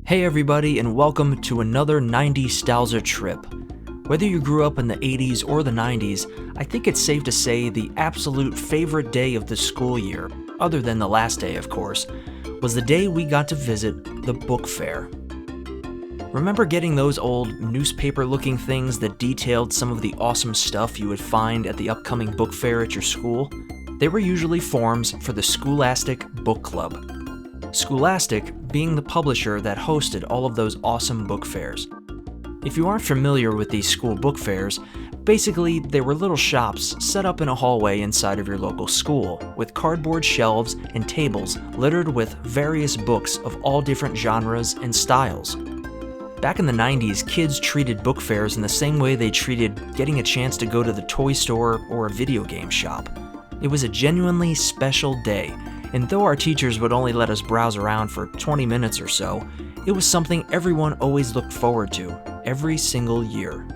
Hey everybody, and welcome to another 90s Stalza trip. Whether you grew up in the 80s or the 90s, I think it's safe to say the absolute favorite day of the school year, other than the last day of course, was the day we got to visit the book fair. Remember getting those old newspaper-looking things that detailed some of the awesome stuff you would find at the upcoming book fair at your school? They were usually forms for the Scholastic Book Club. Scholastic being the publisher that hosted all of those awesome book fairs. If you aren't familiar with these school book fairs, basically they were little shops set up in a hallway inside of your local school, with cardboard shelves and tables littered with various books of all different genres and styles. Back in the 90s, kids treated book fairs in the same way they treated getting a chance to go to the toy store or a video game shop. It was a genuinely special day, and though our teachers would only let us browse around for 20 minutes or so, it was something everyone always looked forward to, every single year.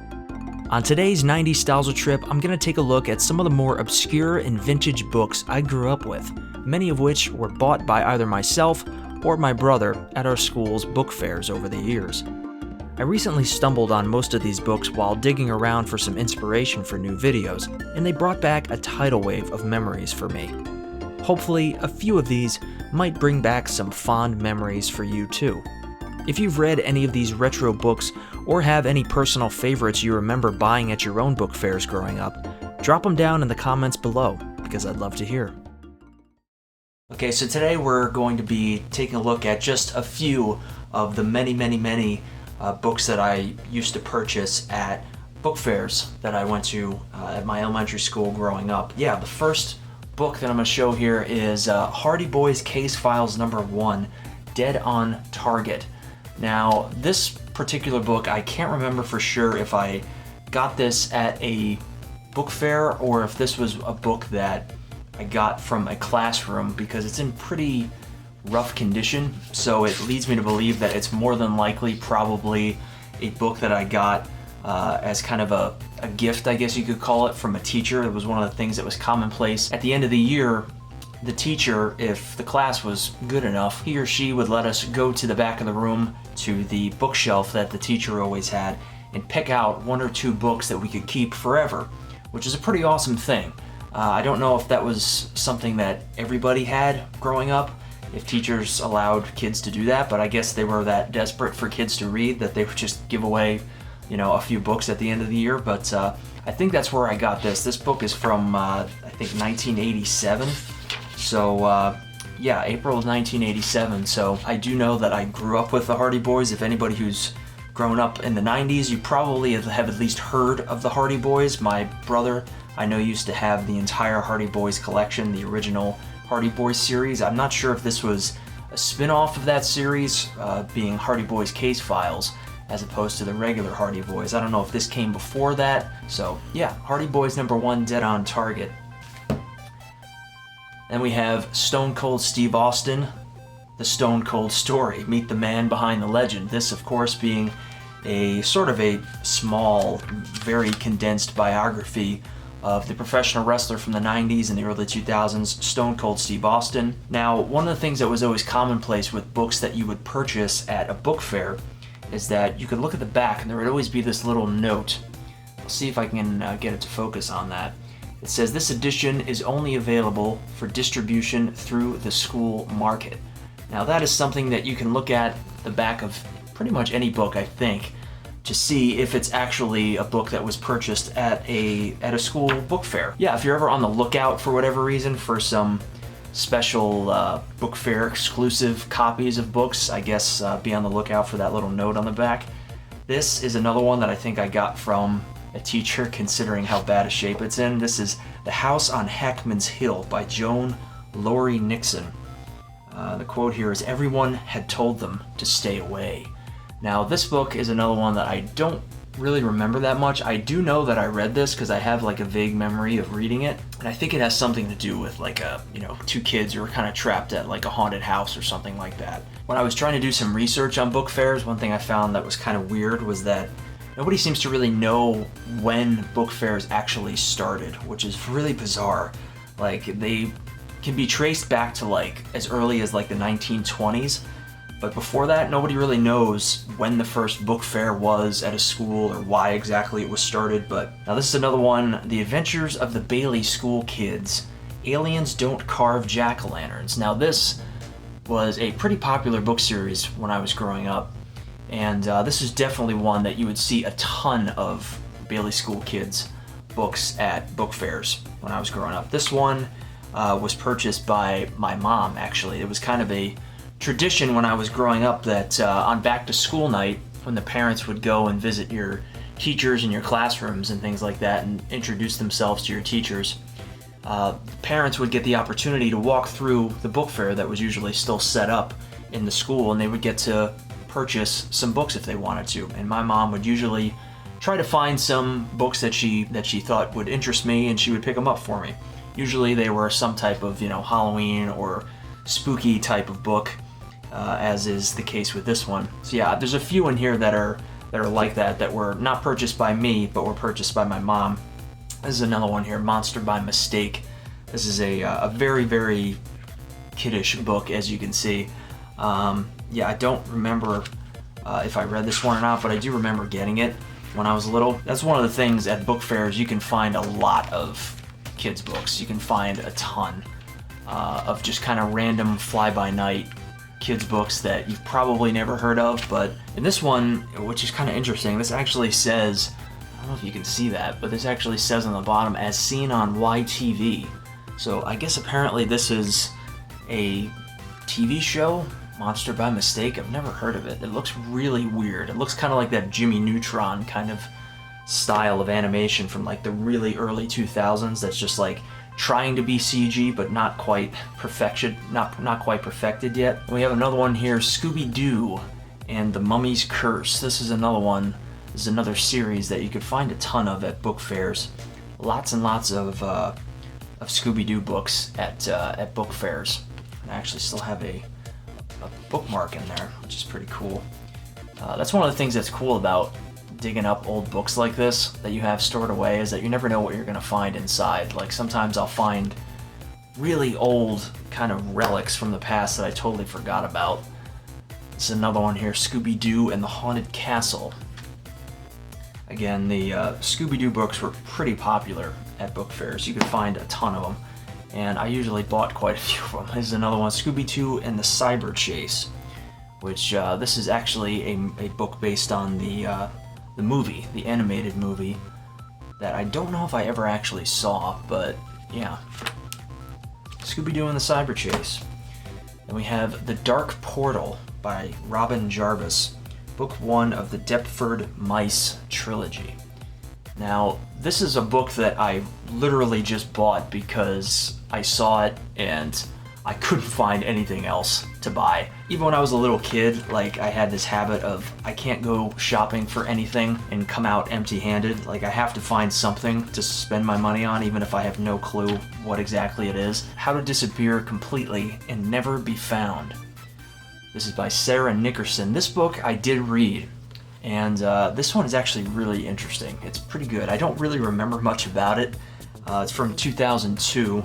On today's 90s Stalza trip, I'm going to take a look at some of the more obscure and vintage books I grew up with, many of which were bought by either myself or my brother at our school's book fairs over the years. I recently stumbled on most of these books while digging around for some inspiration for new videos, and they brought back a tidal wave of memories for me. Hopefully, a few of these might bring back some fond memories for you too. If you've read any of these retro books or have any personal favorites you remember buying at your own book fairs growing up, drop them down in the comments below, because I'd love to hear. Okay, so today we're going to be taking a look at just a few of the many books that I used to purchase at book fairs that I went to at my elementary school growing up. Yeah, the first book that I'm going to show here is Hardy Boys Case Files #1, Dead on Target. Now, this particular book, I can't remember for sure if I got this at a book fair or if this was a book that I got from a classroom, because it's in pretty rough condition, so it leads me to believe that it's more than likely probably a book that I got as kind of a gift, I guess you could call it, from a teacher. It was one of the things that was commonplace. At the end of the year, the teacher, if the class was good enough, he or she would let us go to the back of the room to the bookshelf that the teacher always had and pick out one or two books that we could keep forever, which is a pretty awesome thing. I don't know if that was something that everybody had growing up, if teachers allowed kids to do that, but I guess they were that desperate for kids to read that they would just give away, a few books at the end of the year. But I think that's where I got this. This book is from, I think, 1987. So, yeah, April of 1987. So I do know that I grew up with the Hardy Boys. If anybody who's grown up in the 90s, you probably have at least heard of the Hardy Boys. My brother, I know, used to have the entire Hardy Boys collection, the original Hardy Boys series. I'm not sure if this was a spin-off of that series, being Hardy Boys Case Files, as opposed to the regular Hardy Boys. I don't know if this came before that. So yeah, Hardy Boys #1, Dead on Target. Then we have Stone Cold Steve Austin, The Stone Cold Story, Meet the Man Behind the Legend. This, of course, being a sort of a small, very condensed biography of the professional wrestler from the 90s and the early 2000s, Stone Cold Steve Austin. Now, one of the things that was always commonplace with books that you would purchase at a book fair is that you could look at the back and there would always be this little note. I'll see if I can get it to focus on that. It says, "This edition is only available for distribution through the school market." Now, that is something that you can look at the back of pretty much any book, I think, to see if it's actually a book that was purchased at a school book fair. Yeah, if you're ever on the lookout for whatever reason for some special book fair exclusive copies of books, I guess be on the lookout for that little note on the back. This is another one that I think I got from a teacher, considering how bad a shape it's in. This is The House on Hackman'S Hill by Joan Laurie Nixon. The quote here is, "Everyone had told them to stay away." Now, this book is another one that I don't really remember that much. I do know that I read this because I have like a vague memory of reading it, and I think it has something to do with like two kids who are kind of trapped at like a haunted house or something like that. When I was trying to do some research on book fairs, one thing I found that was kind of weird was that nobody seems to really know when book fairs actually started, which is really bizarre. Like, they can be traced back to like as early as like the 1920s, But before that, nobody really knows when the first book fair was at a school or why exactly it was started. But now this is another one, The Adventures of the Bailey School Kids. Aliens Don't Carve Jack-o'-lanterns. Now this was a pretty popular book series when I was growing up. And this is definitely one that you would see a ton of Bailey School Kids books at book fairs when I was growing up. This one was purchased by my mom, actually. It was kind of a tradition when I was growing up that on back to school night, when the parents would go and visit your teachers in your classrooms and things like that and introduce themselves to your teachers, parents would get the opportunity to walk through the book fair that was usually still set up in the school, and they would get to purchase some books if they wanted to. And my mom would usually try to find some books that she thought would interest me, and she would pick them up for me. Usually they were some type of, Halloween or spooky type of book, as is the case with this one. So yeah, there's a few in here that are like that were not purchased by me, but were purchased by my mom. This is another one here, Monster by Mistake. This is a very, very kiddish book, as you can see. Yeah, I don't remember if I read this one or not, but I do remember getting it when I was little. That's one of the things at book fairs, you can find a lot of kids' books. You can find a ton of just kind of random fly-by-night kids' books that you've probably never heard of. But in this one, which is kind of interesting, this actually says, I don't know if you can see that, but this actually says on the bottom, as seen on YTV. So I guess apparently this is a TV show, Monster by Mistake. I've never heard of it. It looks really weird. It looks kind of like that Jimmy Neutron kind of style of animation from like the really early 2000s that's just like trying to be CG but not quite perfection, not quite perfected yet. And we have another one here, Scooby-Doo and the Mummy's Curse. This is another one. This is another series that you could find a ton of at book fairs. Lots and lots of Scooby-Doo books at book fairs. I actually still have a bookmark in there, which is pretty cool. That's one of the things that's cool about digging up old books like this that you have stored away, is that you never know what you're going to find inside. Like sometimes I'll find really old kind of relics from the past that I totally forgot about. This is another one here, Scooby-Doo and the Haunted Castle. Again, the Scooby-Doo books were pretty popular at book fairs. You could find a ton of them, and I usually bought quite a few of them. This is another one, Scooby-Doo and the Cyber Chase, which this is actually a book based on the movie, the animated movie, that I don't know if I ever actually saw, but yeah. Scooby-Doo and the Cyber Chase. Then we have The Dark Portal by Robin Jarvis, book 1 of the Deptford Mice trilogy. Now, this is a book that I literally just bought because I saw it and I couldn't find anything else to buy. Even when I was a little kid, like, I had this habit of I can't go shopping for anything and come out empty-handed. Like, I have to find something to spend my money on, even if I have no clue what exactly it is. How to Disappear Completely and Never Be Found. This is by Sarah Nickerson. This book I did read, and this one is actually really interesting. It's pretty good. I don't really remember much about it. It's from 2002.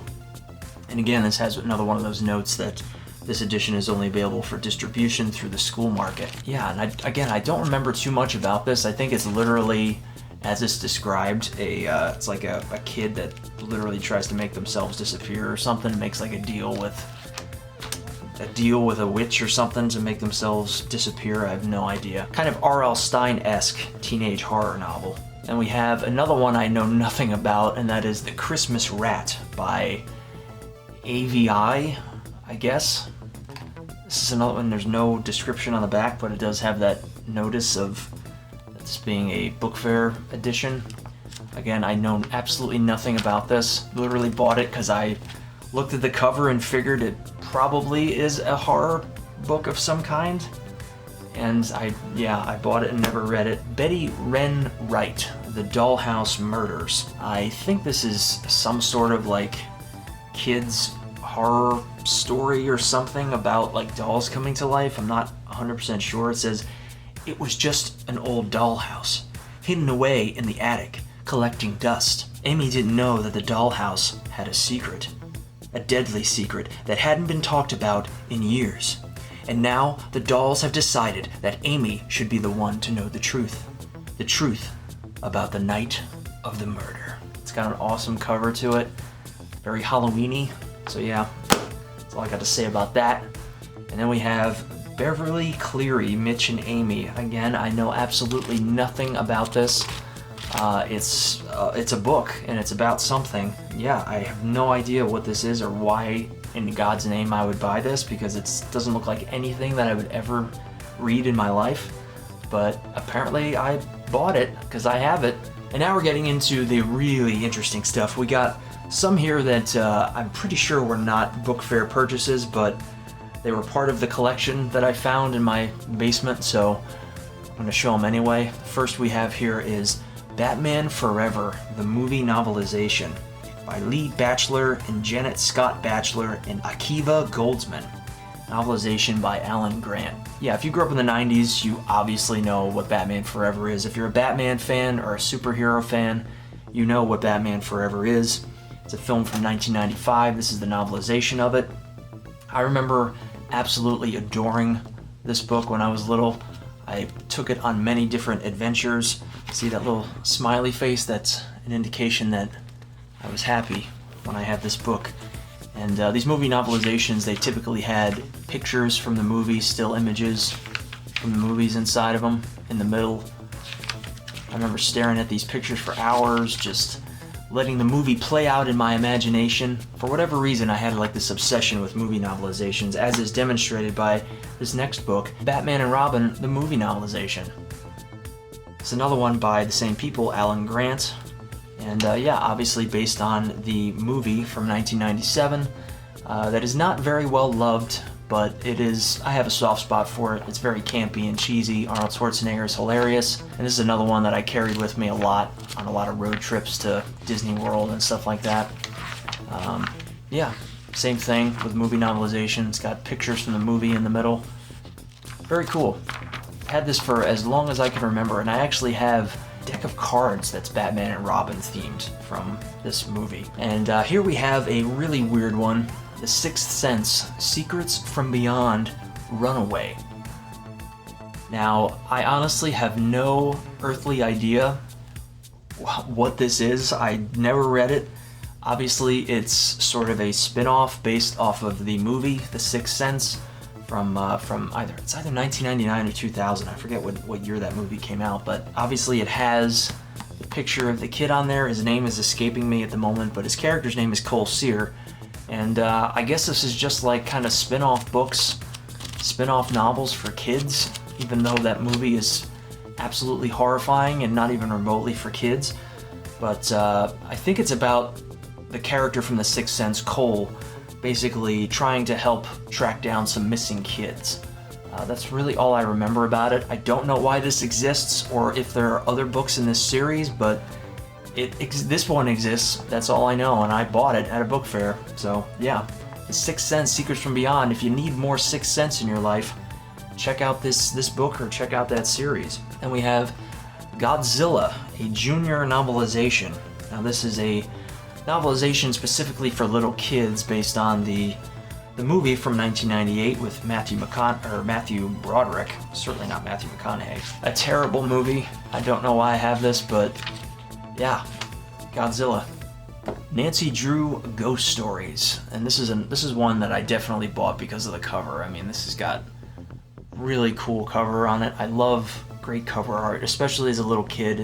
And again, this has another one of those notes that this edition is only available for distribution through the school market. Yeah, and I don't remember too much about this. I think it's literally, as it's described, it's like a kid that literally tries to make themselves disappear or something, makes like a deal with a witch or something to make themselves disappear. I have no idea. Kind of R.L. Stine-esque teenage horror novel. And we have another one I know nothing about, and that is The Christmas Rat by AVI, I guess. This is another one. There's no description on the back, but it does have that notice of this being a book fair edition. Again, I know absolutely nothing about this. Literally bought it because I looked at the cover and figured it probably is a horror book of some kind. And I bought it and never read it. Betty Wren Wright, The Dollhouse Murders. I think this is some sort of like kids horror story or something about like dolls coming to life. I'm not 100% sure. It says, it was just an old dollhouse, hidden away in the attic, collecting dust. Amy didn't know that the dollhouse had a secret. A deadly secret that hadn't been talked about in years. And now the dolls have decided that Amy should be the one to know the truth. The truth about the night of the murder. It's got an awesome cover to it. Very Halloween-y. So yeah, that's all I got to say about that. And then we have Beverly Cleary, Mitch and Amy. Again, I know absolutely nothing about this. It's a book and it's about something. Yeah, I have no idea what this is or why in God's name I would buy this, because it doesn't look like anything that I would ever read in my life. But apparently I bought it because I have it. And now we're getting into the really interesting stuff. We got some here that I'm pretty sure were not book fair purchases, but they were part of the collection that I found in my basement, so I'm going to show them anyway. First we have here is Batman Forever, the movie novelization by Lee Batchelor and Janet Scott Batchelor and Akiva Goldsman. Novelization by Alan Grant. Yeah, if you grew up in the 90s, you obviously know what Batman Forever is. If you're a Batman fan or a superhero fan, you know what Batman Forever is. It's a film from 1995. This is the novelization of it. I remember absolutely adoring this book when I was little. I took it on many different adventures. See that little smiley face? That's an indication that I was happy when I had this book. And these movie novelizations, they typically had pictures from the movie, still images from the movies inside of them in the middle. I remember staring at these pictures for hours, just letting the movie play out in my imagination. For whatever reason, I had like this obsession with movie novelizations, as is demonstrated by this next book, Batman and Robin, the movie novelization. It's another one by the same people, Alan Grant. And yeah, obviously based on the movie from 1997 that is not very well loved, but it is, I have a soft spot for it. It's very campy and cheesy. Arnold Schwarzenegger is hilarious. And this is another one that I carried with me a lot on a lot of road trips to Disney World and stuff like that. Yeah, same thing with movie novelization. It's got pictures from the movie in the middle. Very cool. Had this for as long as I can remember, and I actually have deck of cards that's Batman and Robin themed from this movie. And here we have a really weird one, The Sixth Sense, Secrets from Beyond, Runaway. Now, I honestly have no earthly idea what this is. I never read it. Obviously, it's sort of a spin-off based off of the movie, The Sixth Sense, from either 1999 or 2000. I forget what year that movie came out, but obviously it has the picture of the kid on there. His name is escaping me at the moment, but his character's name is Cole Sear. And I guess this is just like kind of spin-off books, spin-off novels for kids, even though that movie is absolutely horrifying and not even remotely for kids. But I think it's about the character from The Sixth Sense, Cole, basically trying to help track down some missing kids. That's really all I remember about it. I don't know why this exists or if there are other books in this series, but this one exists. That's all I know, and I bought it at a book fair. So yeah, The Sixth Sense, Secrets from Beyond. If you need more Sixth Sense in your life, check out this book or check out that series. And we have Godzilla, a junior novelization. Now this is a novelization specifically for little kids based on the movie from 1998 with Matthew Broderick, certainly not Matthew McConaughey. A terrible movie. I don't know why I have this, but yeah, Godzilla. Nancy Drew Ghost Stories, and this is one that I definitely bought because of the cover. I mean, this has got really cool cover on it. I love great cover art, especially as a little kid.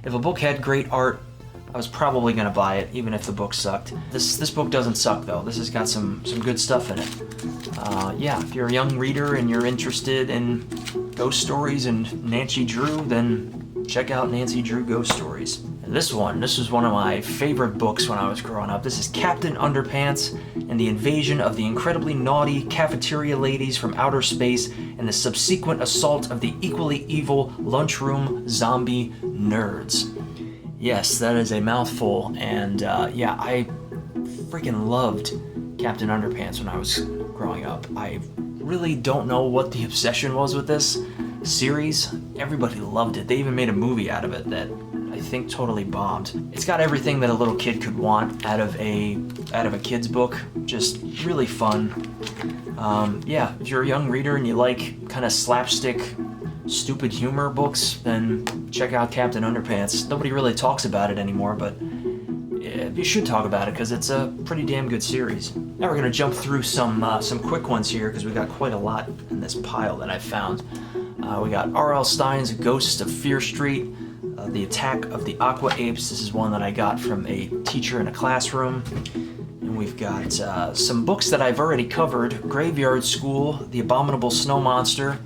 If a book had great art, I was probably going to buy it, even if the book sucked. This book doesn't suck, though. This has got some good stuff in it. Yeah, if you're a young reader and you're interested in ghost stories and Nancy Drew, then check out Nancy Drew Ghost Stories. And this was one of my favorite books when I was growing up. This is Captain Underpants and the Invasion of the Incredibly Naughty Cafeteria Ladies from Outer Space and the Subsequent Assault of the Equally Evil Lunchroom Zombie Nerds. Yes, that is a mouthful, and yeah, I freaking loved Captain Underpants when I was growing up. I really don't know what the obsession was with this series. Everybody loved it. They even made a movie out of it that I think totally bombed. It's got everything that a little kid could want out of a kid's book. Just really fun. Yeah, if you're a young reader and you like kind of slapstick, stupid humor books, then check out Captain Underpants. Nobody really talks about it anymore, but you should talk about it because it's a pretty damn good series. Now we're gonna jump through some quick ones here because we got quite a lot in this pile that I found. We got R.L. Stine's Ghosts of Fear Street, The Attack of the Aqua Apes. This is one that I got from a teacher in a classroom. And we've got some books that I've already covered: Graveyard School, The Abominable Snow Monster,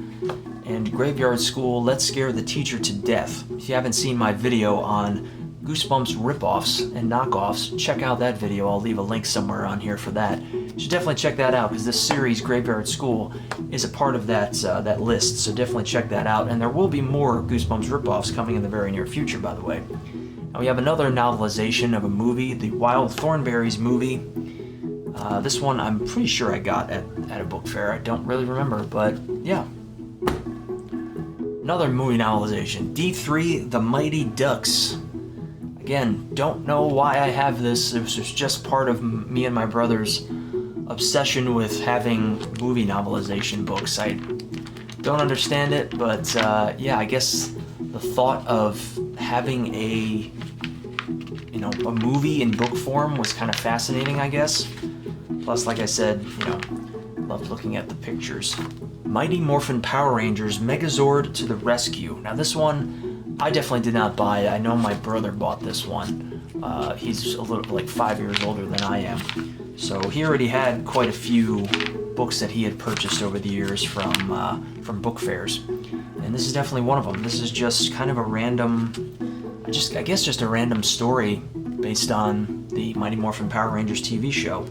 and Graveyard School, Let's Scare the Teacher to Death. If you haven't seen my video on Goosebumps ripoffs and knockoffs, check out that video. I'll leave a link somewhere on here for that. You should definitely check that out because this series, Graveyard School, is a part of that list, so definitely check that out. And there will be more Goosebumps ripoffs coming in the very near future, by the way. Now we have another novelization of a movie, the Wild Thornberrys movie. This one I'm pretty sure I got at a book fair. I don't really remember, but yeah. Another movie novelization, D3, The Mighty Ducks. Again, don't know why I have this. It was just part of me and my brother's obsession with having movie novelization books. I don't understand it, but yeah, I guess the thought of having a movie in book form was kind of fascinating, I guess. Plus, like I said, loved looking at the pictures. Mighty Morphin Power Rangers Megazord to the Rescue. Now this one, I definitely did not buy it. I know my brother bought this one. He's a little like 5 years older than I am. So he already had quite a few books that he had purchased over the years from book fairs. And this is definitely one of them. This is just kind of a random, I guess just a random story based on the Mighty Morphin Power Rangers TV show.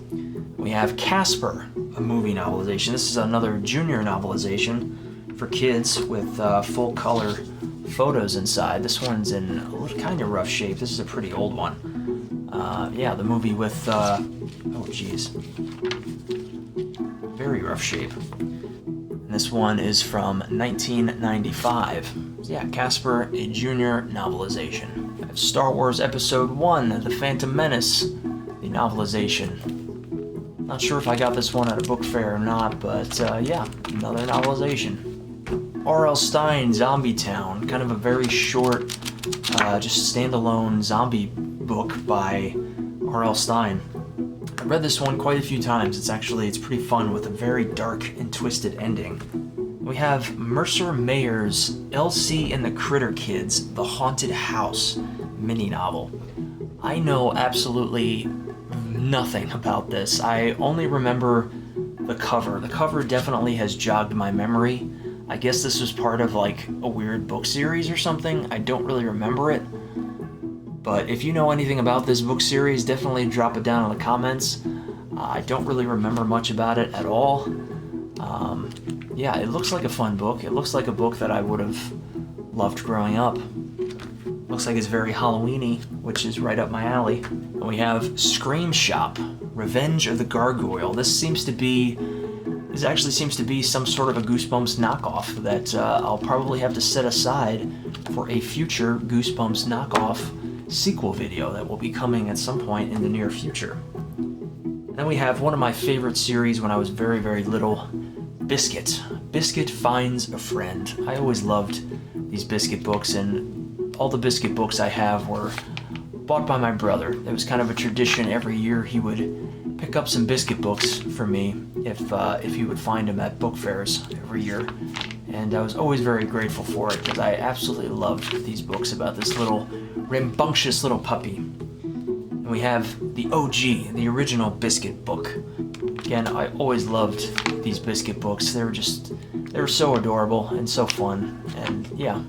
We have Casper, a movie novelization. This is another junior novelization for kids with full color photos inside. This one's in a little kind of rough shape. This is a pretty old one. Yeah, the movie with, oh geez, very rough shape. And this one is from 1995. So yeah, Casper, a junior novelization. We have Star Wars Episode 1, The Phantom Menace, the novelization. Not sure if I got this one at a book fair or not, but yeah, another novelization. R.L. Stine, Zombie Town, kind of a very short, just standalone zombie book by R.L. Stine. I read this one quite a few times. It's pretty fun with a very dark and twisted ending. We have Mercer Mayer's Elsie and the Critter Kids, The Haunted House mini novel. I know absolutely nothing about this. I only remember the cover. The cover definitely has jogged my memory. I guess this was part of like a weird book series or something. I don't really remember it. But if you know anything about this book series, definitely drop it down in the comments. I don't really remember much about it at all. Yeah, it looks like a fun book. It looks like a book that I would have loved growing up. Looks like it's very Halloween-y, which is right up my alley. And we have Scream Shop, Revenge of the Gargoyle. This actually seems to be some sort of a Goosebumps knockoff that I'll probably have to set aside for a future Goosebumps knockoff sequel video that will be coming at some point in the near future. Then we have one of my favorite series when I was very, very little, Biscuit. Biscuit Finds a Friend. I always loved these Biscuit books, and all the Biscuit books I have were bought by my brother. It was kind of a tradition. Every year he would pick up some Biscuit books for me if he would find them at book fairs every year. And I was always very grateful for it because I absolutely loved these books about this little rambunctious little puppy. And we have the OG, the original Biscuit book. Again, I always loved these Biscuit books. They were so adorable and so fun. And yeah,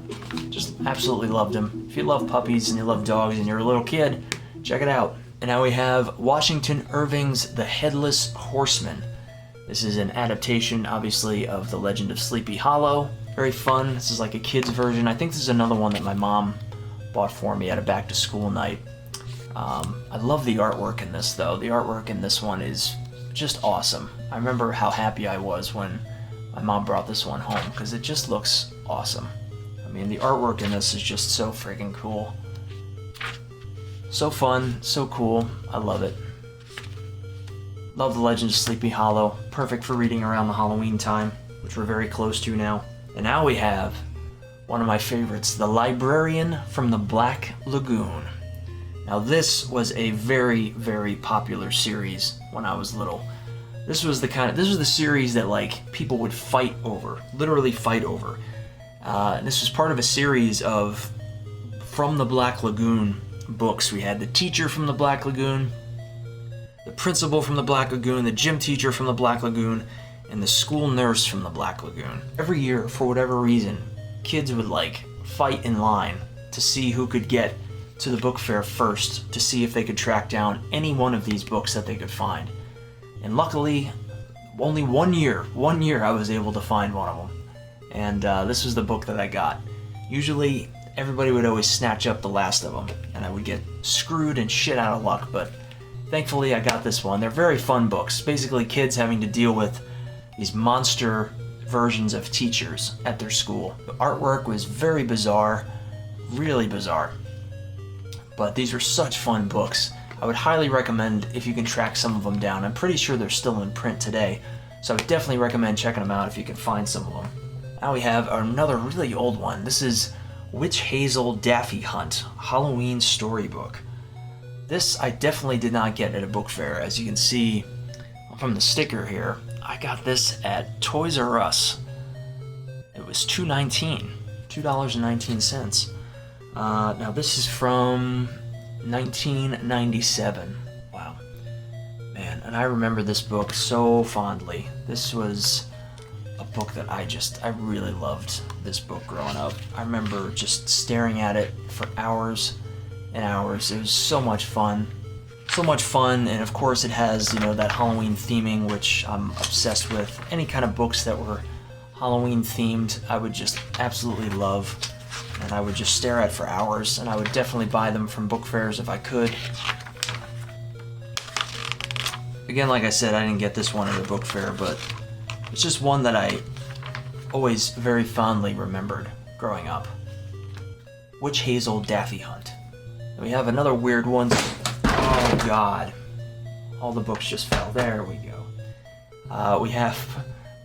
just absolutely loved them. If you love puppies and you love dogs and you're a little kid, check it out. And now we have Washington Irving's The Headless Horseman. This is an adaptation, obviously, of The Legend of Sleepy Hollow. Very fun. This is like a kid's version. I think this is another one that my mom bought for me at a back-to-school night. I love the artwork in this, though. The artwork in this one is just awesome. I remember how happy I was when my mom brought this one home, because it just looks awesome. I mean, the artwork in this is just so freaking cool. So fun, so cool. I love it. Love The Legend of Sleepy Hollow. Perfect for reading around the Halloween time, which we're very close to now. And now we have one of my favorites, The Librarian from the Black Lagoon. Now this was a very, very popular series when I was little. This was the series that like people would fight over, literally fight over. This was part of a series of From the Black Lagoon books. We had the teacher from the Black Lagoon, the principal from the Black Lagoon, the gym teacher from the Black Lagoon, and the school nurse from the Black Lagoon. Every year, for whatever reason, kids would like fight in line to see who could get to the book fair first, to see if they could track down any one of these books that they could find. And luckily, only one year I was able to find one of them. And this was the book that I got. Usually, everybody would always snatch up the last of them, and I would get screwed and shit out of luck, but thankfully I got this one. They're very fun books. Basically, kids having to deal with these monster versions of teachers at their school. The artwork was very bizarre, really bizarre. But these were such fun books. I would highly recommend if you can track some of them down. I'm pretty sure they're still in print today, so I would definitely recommend checking them out if you can find some of them. Now we have another really old one. This is Witch Hazel Daffy Hunt, Halloween Storybook. This I definitely did not get at a book fair. As you can see from the sticker here, I got this at Toys R Us. It was $2.19. Now this is from 1997. Wow. Man, and I remember this book so fondly. This was a book that I really loved this book growing up. I remember just staring at it for hours and hours. It was so much fun. So much fun, and of course it has, that Halloween theming, which I'm obsessed with. Any kind of books that were Halloween themed, I would just absolutely love. And I would just stare at for hours, and I would definitely buy them from book fairs if I could. Again, like I said, I didn't get this one at a book fair, but it's just one that I always very fondly remembered growing up. Witch Hazel Daffy Hunt. And we have another weird one. Oh God. All the books just fell. There we go. We have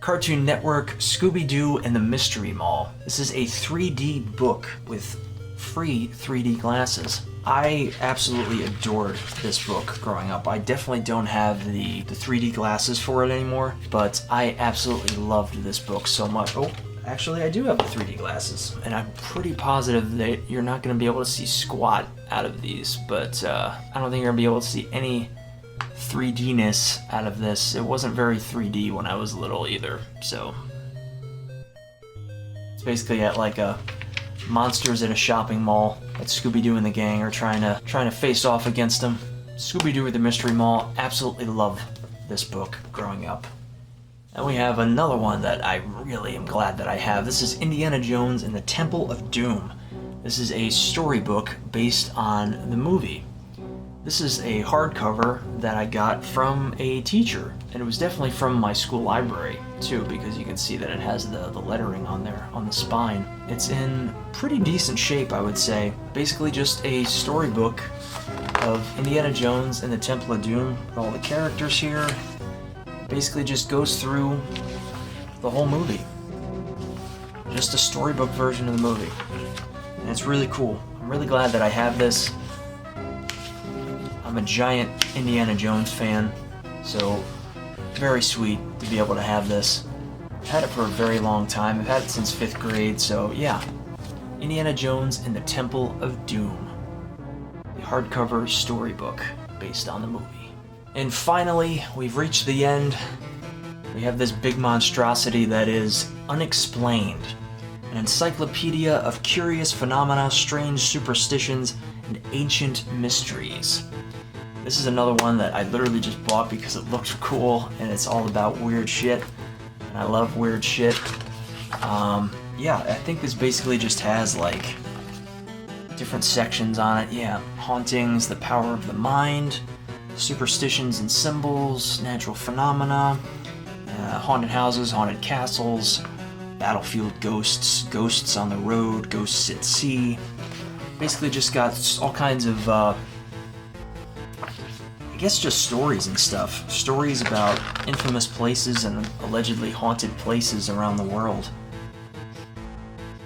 Cartoon Network, Scooby-Doo and the Mystery Mall. This is a 3D book with free 3D glasses. I absolutely adored this book growing up. I definitely don't have the 3D glasses for it anymore, but I absolutely loved this book so much. Oh, actually I do have the 3D glasses, and I'm pretty positive that you're not going to be able to see squat out of these, but I don't think you're going to be able to see any 3D-ness out of this. It wasn't very 3D when I was little either, so it's basically at like a monsters at a shopping mall that Scooby-Doo and the gang are trying to face off against them. Scooby-Doo at the Mystery Mall. Absolutely love this book growing up. And we have another one that I really am glad that I have. This is Indiana Jones and the Temple of Doom. This is a storybook based on the movie. This is a hardcover that I got from a teacher, and it was definitely from my school library too, because you can see that it has the lettering on there, on the spine. It's in pretty decent shape, I would say. Basically just a storybook of Indiana Jones and the Temple of Doom, with all the characters here. Basically just goes through the whole movie. Just a storybook version of the movie. And it's really cool. I'm really glad that I have this. I'm a giant Indiana Jones fan, so very sweet to be able to have this. I've had it for a very long time. I've had it since 5th grade, so yeah. Indiana Jones and the Temple of Doom. The hardcover storybook based on the movie. And finally, we've reached the end. We have this big monstrosity that is Unexplained. An encyclopedia of curious phenomena, strange superstitions, and ancient mysteries. This is another one that I literally just bought because it looked cool, and it's all about weird shit, and I love weird shit. Yeah, I think this basically just has like different sections on it. Yeah, hauntings, the power of the mind, superstitions and symbols, natural phenomena, haunted houses, haunted castles, battlefield ghosts, ghosts on the road, ghosts at sea. Basically just got all kinds of I guess just stories and stuff. Stories about infamous places and allegedly haunted places around the world.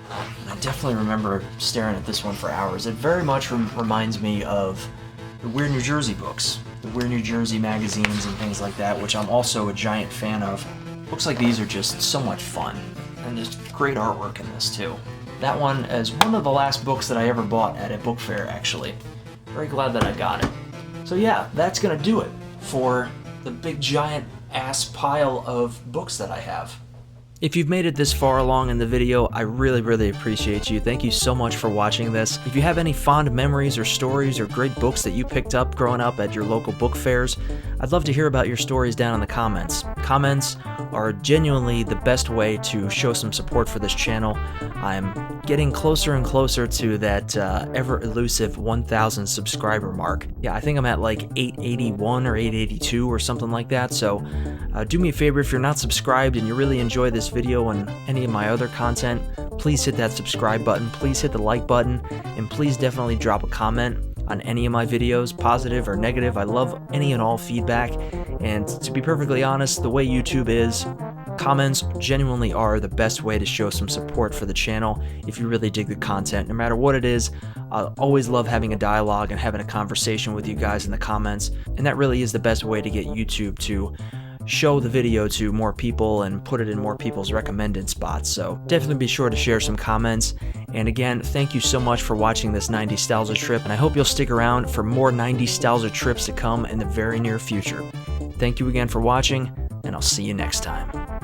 I definitely remember staring at this one for hours. It very much reminds me of the Weird New Jersey books, the Weird New Jersey magazines and things like that, which I'm also a giant fan of. Books like these are just so much fun, and there's great artwork in this too. That one is one of the last books that I ever bought at a book fair, actually. Very glad that I got it. So yeah, that's gonna do it for the big giant ass pile of books that I have. If you've made it this far along in the video, I really appreciate you. Thank you so much for watching this. If you have any fond memories or stories or great books that you picked up growing up at your local book fairs, I'd love to hear about your stories down in the comments. Comments are genuinely the best way to show some support for this channel. I'm getting closer and closer to that ever elusive 1,000 subscriber mark. Yeah, I think I'm at like 881 or 882 or something like that, so do me a favor, if you're not subscribed and you really enjoy this video and any of my other content, please hit that subscribe button, please hit the like button, and please definitely drop a comment on any of my videos, positive or negative. I love any and all feedback, and to be perfectly honest, the way YouTube is, comments genuinely are the best way to show some support for the channel if you really dig the content. No matter what it is, I always love having a dialogue and having a conversation with you guys in the comments, and that really is the best way to get YouTube to show the video to more people and put it in more people's recommended spots. So definitely be sure to share some comments. And again, thank you so much for watching this 90s Nostalgia trip, and I hope you'll stick around for more 90s Nostalgia trips to come in the very near future. Thank you again for watching, and I'll see you next time.